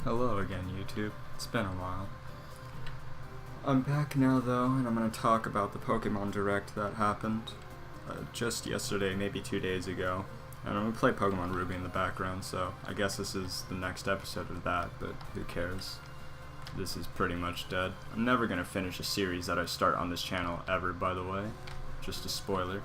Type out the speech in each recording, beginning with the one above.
Hello again, YouTube. It's been a while. I'm back now, though, and I'm going to talk about the Pokemon Direct that happened just yesterday, maybe 2 days ago. And I'm going to play Pokemon Ruby in the background, so I guess this is the next episode of that, but who cares? This is pretty much dead. I'm never going to finish a series that I start on this channel ever, by the way. Just a spoiler.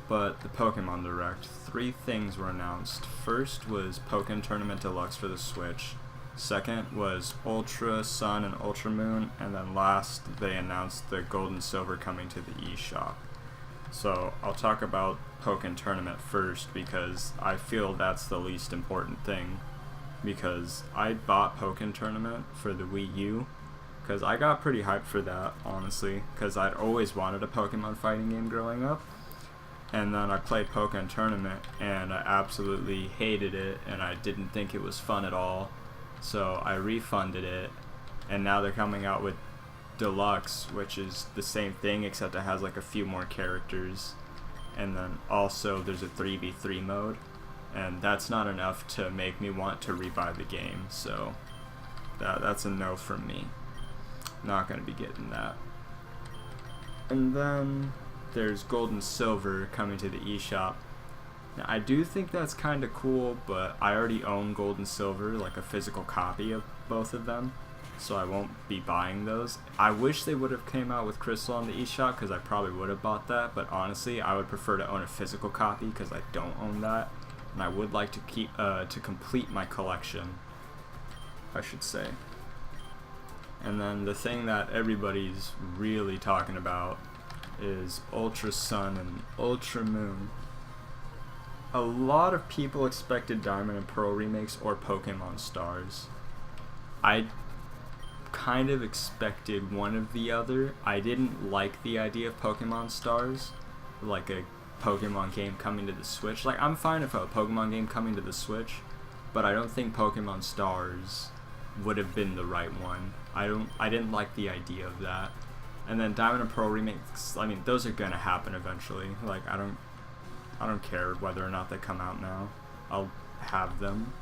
But the Pokemon Direct, 3 things were announced. First was Pokken Tournament Deluxe for the Switch. Second was Ultra Sun and Ultra Moon, and then last they announced the Gold and Silver coming to the eShop. So I'll talk about Pokken Tournament first because I feel that's the least important thing, because I bought Pokken Tournament for the Wii U because I got pretty hyped for that, honestly, because I'd always wanted a Pokemon fighting game growing up. And then I played Pokken Tournament and I absolutely hated it and I didn't think it was fun at all. So I refunded it, and now they're coming out with Deluxe, which is the same thing except it has like a few more characters. And then also there's a 3v3 mode, and that's not enough to make me want to rebuy the game, so that's a no from me. Not going to be getting that. And then there's Gold and Silver coming to the eShop. Now, I do think that's kind of cool, but I already own Gold and Silver, like a physical copy of both of them, so I won't be buying those. I wish they would have came out with Crystal on the eShop, because I probably would have bought that, but honestly, I would prefer to own a physical copy, because I don't own that, and I would like to keep to complete my collection, I should say. And then the thing that everybody's really talking about is Ultra Sun and Ultra Moon. A lot of people expected Diamond and Pearl remakes or Pokemon Stars. I kind of expected one of the other. I didn't like the idea of Pokemon Stars, like a Pokemon game coming to the Switch. Like, I'm fine if a Pokemon game coming to the Switch, but I don't think Pokemon Stars would have been the right one. I didn't like the idea of that. And then Diamond and Pearl remakes, I mean, those are gonna happen eventually. Like, I don't care whether or not they come out now. I'll have them.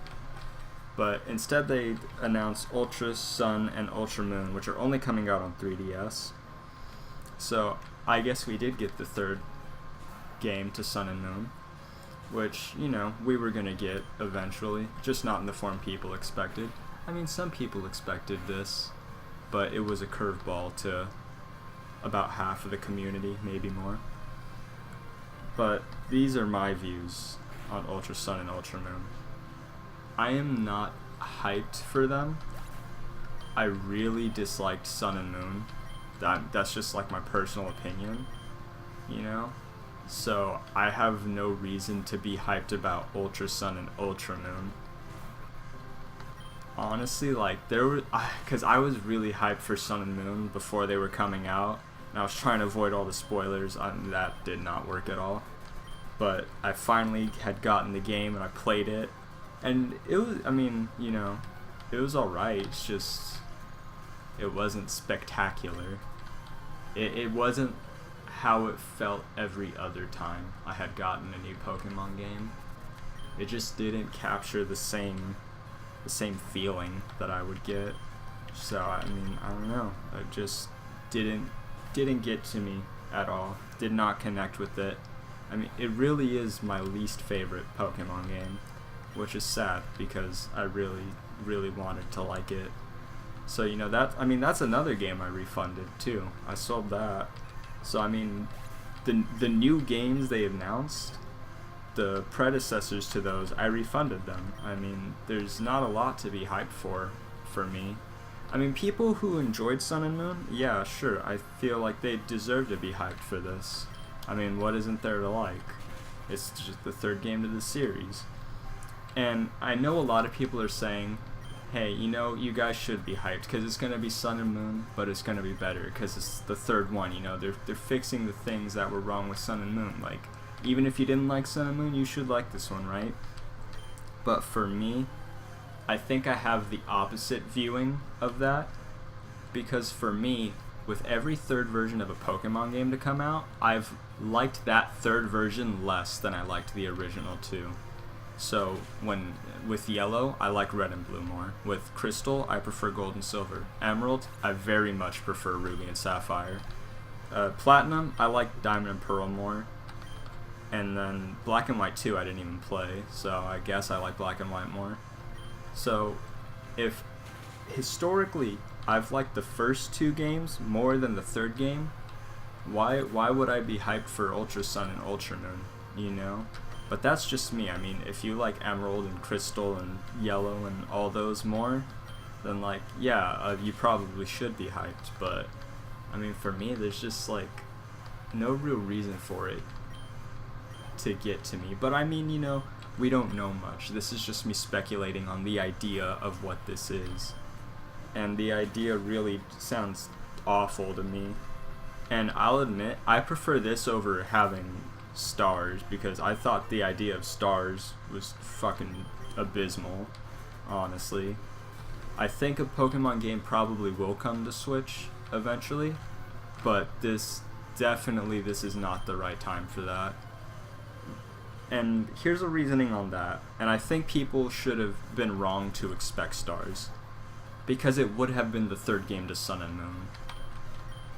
But instead they announced Ultra Sun and Ultra Moon, which are only coming out on 3DS. So I guess we did get the third game to Sun and Moon, which, you know, we were gonna get eventually, just not in the form people expected. I mean, some people expected this, but it was a curveball to about half of the community, maybe more. But these are my views on Ultra Sun and Ultra Moon. I am not hyped for them. I really disliked Sun and Moon. That's just like my personal opinion, you know? So I have no reason to be hyped about Ultra Sun and Ultra Moon. Honestly, like, because I was really hyped for Sun and Moon before they were coming out, and I was trying to avoid all the spoilers, and that did not work at all. But I finally had gotten the game, and I played it, and it was, I mean, you know, it was alright. It's just, it wasn't spectacular. It wasn't how it felt every other time I had gotten a new Pokemon game. It just didn't capture the same feeling that I would get. So, I mean, I don't know. It just didn't get to me at all. Did not connect with it. I mean, it really is my least favorite Pokemon game, which is sad because I really, really wanted to like it. So, you know, that's another game I refunded too. I sold that. So, I mean, the new games they announced, the predecessors to those, I refunded them. I mean, there's not a lot to be hyped for me. I mean, people who enjoyed Sun and Moon, yeah, sure, I feel like they deserve to be hyped for this. I mean, what isn't there to like? It's just the third game to the series. And I know a lot of people are saying, hey, you know, you guys should be hyped because it's going to be Sun and Moon, but it's going to be better because it's the third one, you know. They're fixing the things that were wrong with Sun and Moon. Like, even if you didn't like Sun and Moon, you should like this one, right? But for me, I think I have the opposite viewing of that, because for me, with every third version of a Pokemon game to come out, I've liked that third version less than I liked the original two. So with yellow, I like red and blue more. With crystal, I prefer gold and silver. Emerald, I very much prefer ruby and sapphire. Platinum, I like diamond and pearl more. And then black and white too, I didn't even play, so I guess I like black and white more. So if historically I've liked the first two games more than the third game, why would I be hyped for Ultra Sun and Ultra Moon, you know? But that's just me. I mean, if you like Emerald and Crystal and Yellow and all those more, then like, yeah, you probably should be hyped. But I mean, for me, there's just like no real reason for it to get to me. But I mean, you know, we don't know much. This is just me speculating on the idea of what this is. And the idea really sounds awful to me. And I'll admit, I prefer this over having stars, because I thought the idea of stars was fucking abysmal, honestly. I think a Pokemon game probably will come to Switch eventually, but this is not the right time for that. And here's a reasoning on that, and I think people should have been wrong to expect stars, because it would have been the third game to Sun and Moon.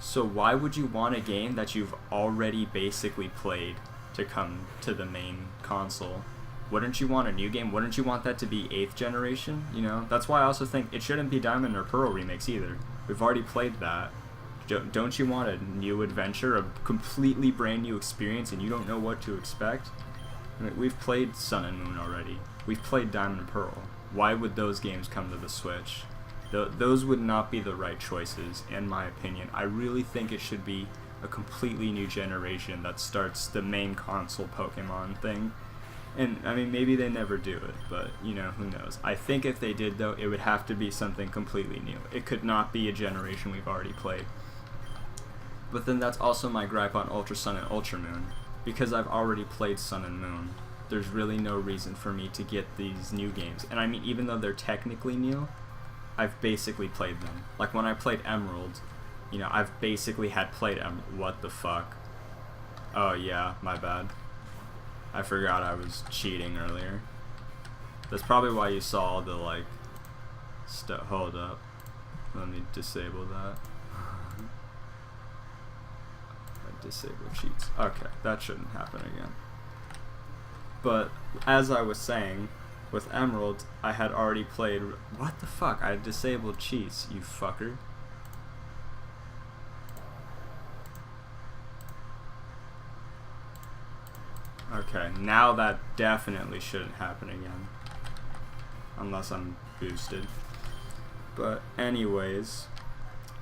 So why would you want a game that you've already basically played to come to the main console? Wouldn't you want a new game? Wouldn't you want that to be 8th generation? You know, that's why I also think it shouldn't be Diamond or Pearl remakes either. We've already played that. Don't you want a new adventure, a completely brand new experience, and you don't know what to expect? I mean, we've played Sun and Moon already. We've played Diamond and Pearl. Why would those games come to the Switch? Those would not be the right choices, in my opinion. I really think it should be a completely new generation that starts the main console Pokemon thing. And, I mean, maybe they never do it, but, you know, who knows. I think if they did, though, it would have to be something completely new. It could not be a generation we've already played. But then that's also my gripe on Ultra Sun and Ultra Moon. Because I've already played Sun and Moon, there's really no reason for me to get these new games. And I mean, even though they're technically new, I've basically played them. Like when I played Emerald, you know, I've basically had played Emerald. What the fuck? Oh yeah, my bad. I forgot I was cheating earlier. That's probably why you saw all the like hold up. Let me disable that. Disable cheats. Okay, that shouldn't happen again. But as I was saying, with Emerald, I had already played. What the fuck? I disabled cheats, you fucker. Okay, now that definitely shouldn't happen again. Unless I'm boosted. But anyways,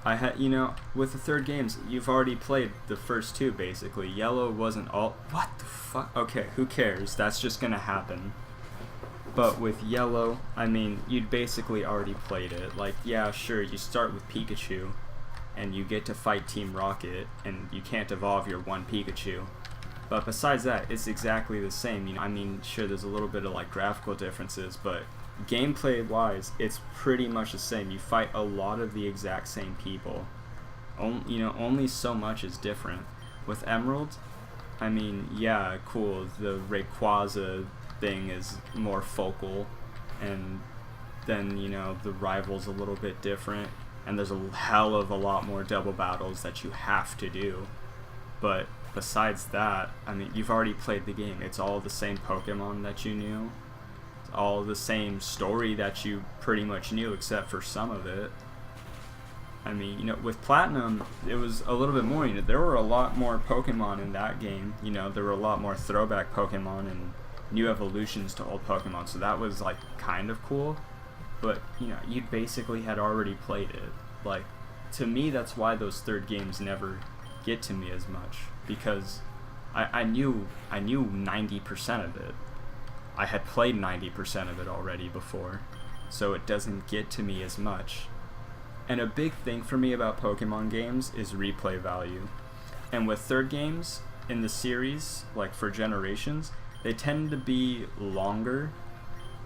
I had, you know, with the third games, you've already played the first two, basically. Yellow wasn't all... What the fuck? Okay, who cares? That's just gonna happen. But with Yellow, I mean, you'd basically already played it. Like, yeah, sure, you start with Pikachu, and you get to fight Team Rocket, and you can't evolve your one Pikachu. But besides that, it's exactly the same. You know, I mean, sure, there's a little bit of, like, graphical differences, but gameplay-wise, it's pretty much the same. You fight a lot of the exact same people. You know, only so much is different. With Emerald, I mean, yeah, cool, the Rayquaza thing is more focal, and then, you know, the rival's a little bit different, and there's a hell of a lot more double battles that you have to do. But besides that, I mean, you've already played the game. It's all the same Pokemon that you knew. All the same story that you pretty much knew, except for some of it. I mean, you know, with Platinum, it was a little bit more, you know, there were a lot more Pokemon in that game. You know, there were a lot more throwback Pokemon and new evolutions to old Pokemon, so that was, like, kind of cool. But, you know, you basically had already played it. Like, to me, that's why those third games never get to me as much, because I knew 90% of it. I had played 90% of it already before, so it doesn't get to me as much. And a big thing for me about Pokemon games is replay value. And with third games in the series, like for generations, they tend to be longer,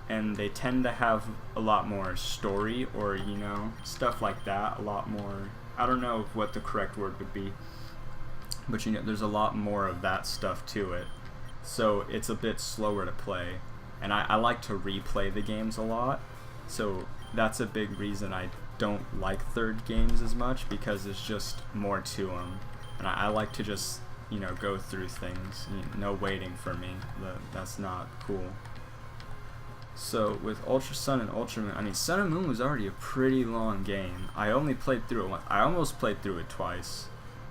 and they tend to have a lot more story, or, you know, stuff like that, a lot more, I don't know what the correct word would be, but, you know, there's a lot more of that stuff to it. So it's a bit slower to play. and I like to replay the games a lot, so that's a big reason I don't like third games as much, because there's just more to them, and I like to just, you know, go through things. No waiting for me. That's not cool. So with Ultra Sun and Ultra Moon, I mean, Sun and Moon was already a pretty long game. I only played through it once. I almost played through it twice,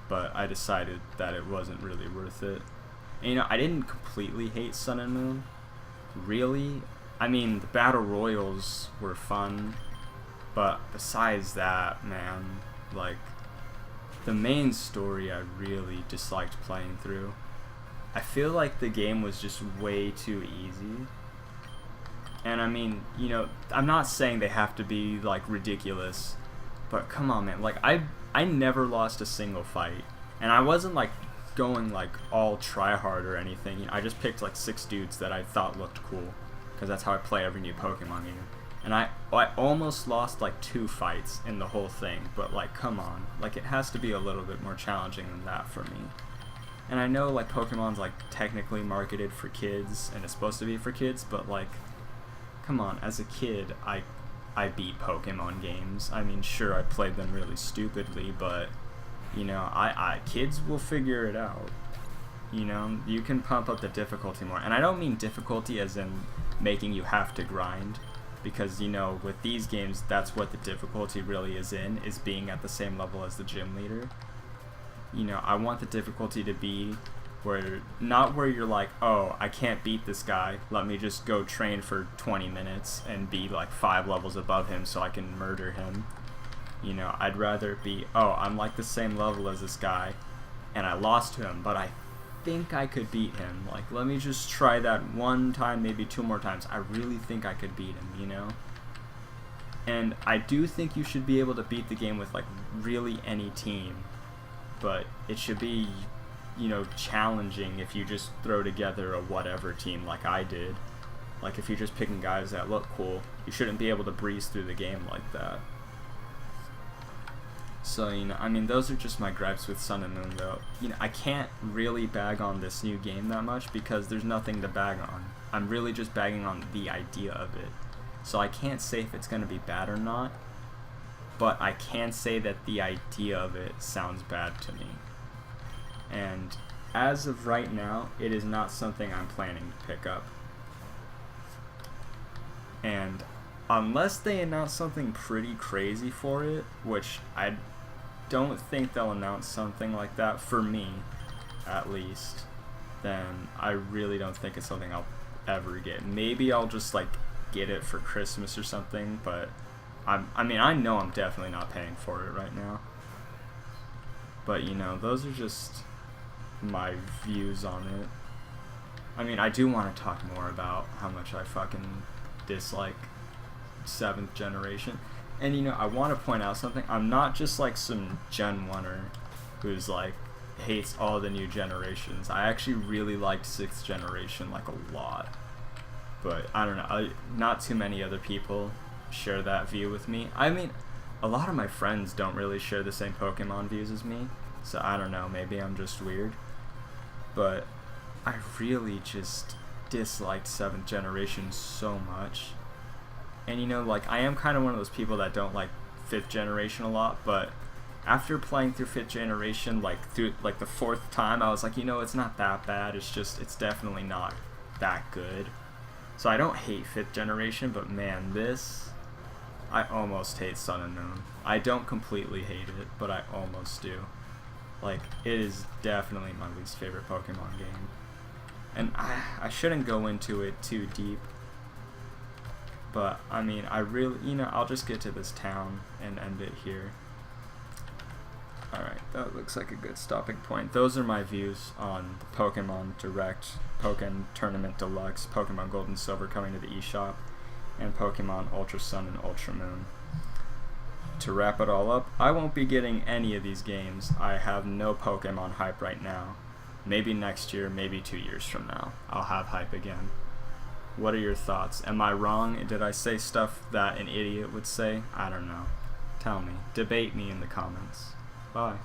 but I decided that it wasn't really worth it. And, you know, I didn't completely hate Sun and Moon, really. I mean, the battle royals were fun, but besides that, man, like, the main story I really disliked playing through. I feel like the game was just way too easy. And I mean, you know, I'm not saying they have to be like ridiculous, but come on, man. Like, I never lost a single fight, and I wasn't like going like all try hard or anything. You know, I just picked like 6 dudes that I thought looked cool, because that's how I play every new Pokemon game. And I almost lost like 2 fights in the whole thing, but like, come on, like, it has to be a little bit more challenging than that for me. And I know like Pokemon's like technically marketed for kids, and it's supposed to be for kids, but like, come on, as a kid, I beat Pokemon games. I mean, sure, I played them really stupidly, but, you know, kids will figure it out. You know, you can pump up the difficulty more. And I don't mean difficulty as in making you have to grind, because, you know, with these games, that's what the difficulty really is being at the same level as the gym leader. You know, I want the difficulty to be not where you're like, oh, I can't beat this guy, let me just go train for 20 minutes and be like 5 levels above him so I can murder him. You know, I'd rather be, oh, I'm like the same level as this guy, and I lost to him, but I think I could beat him. Like, let me just try that 1 time, maybe 2 more times. I really think I could beat him, you know? And I do think you should be able to beat the game with like really any team, but it should be, you know, challenging if you just throw together a whatever team like I did. Like, if you're just picking guys that look cool, you shouldn't be able to breeze through the game like that. So, you know, I mean, those are just my gripes with Sun and Moon, though. You know, I can't really bag on this new game that much because there's nothing to bag on. I'm really just bagging on the idea of it. So I can't say if it's going to be bad or not, but I can say that the idea of it sounds bad to me. And as of right now, it is not something I'm planning to pick up. And unless they announce something pretty crazy for it, which I don't think they'll announce something like that, for me at least, then I really don't think it's something I'll ever get. Maybe I'll just like get it for Christmas or something, but I mean, I know I'm definitely not paying for it right now. But, you know, those are just my views on it. I mean, I do want to talk more about how much I fucking dislike 7th generation. And, you know, I want to point out something. I'm not just like some Gen 1er who's like hates all the new generations. I actually really liked 6th generation like a lot. But I don't know, not too many other people share that view with me. I mean, a lot of my friends don't really share the same Pokemon views as me, so I don't know, maybe I'm just weird. But I really just disliked 7th generation so much. And, you know, like, I am kind of one of those people that don't like 5th generation a lot, but after playing through 5th generation, like, through, like, the 4th time, I was like, you know, it's not that bad, it's definitely not that good. So I don't hate 5th generation, but man, I almost hate Sun and Moon. I don't completely hate it, but I almost do. Like, it is definitely my least favorite Pokemon game. And I shouldn't go into it too deep, but I mean, I really, you know, I'll just get to this town and end it here. Alright, that looks like a good stopping point. Those are my views on the Pokemon Direct, Pokken Tournament Deluxe, Pokemon Gold and Silver coming to the eShop, and Pokemon Ultra Sun and Ultra Moon. To wrap it all up, I won't be getting any of these games. I have no Pokemon hype right now. Maybe next year, maybe 2 years from now, I'll have hype again. What are your thoughts? Am I wrong? Did I say stuff that an idiot would say? I don't know. Tell me. Debate me in the comments. Bye.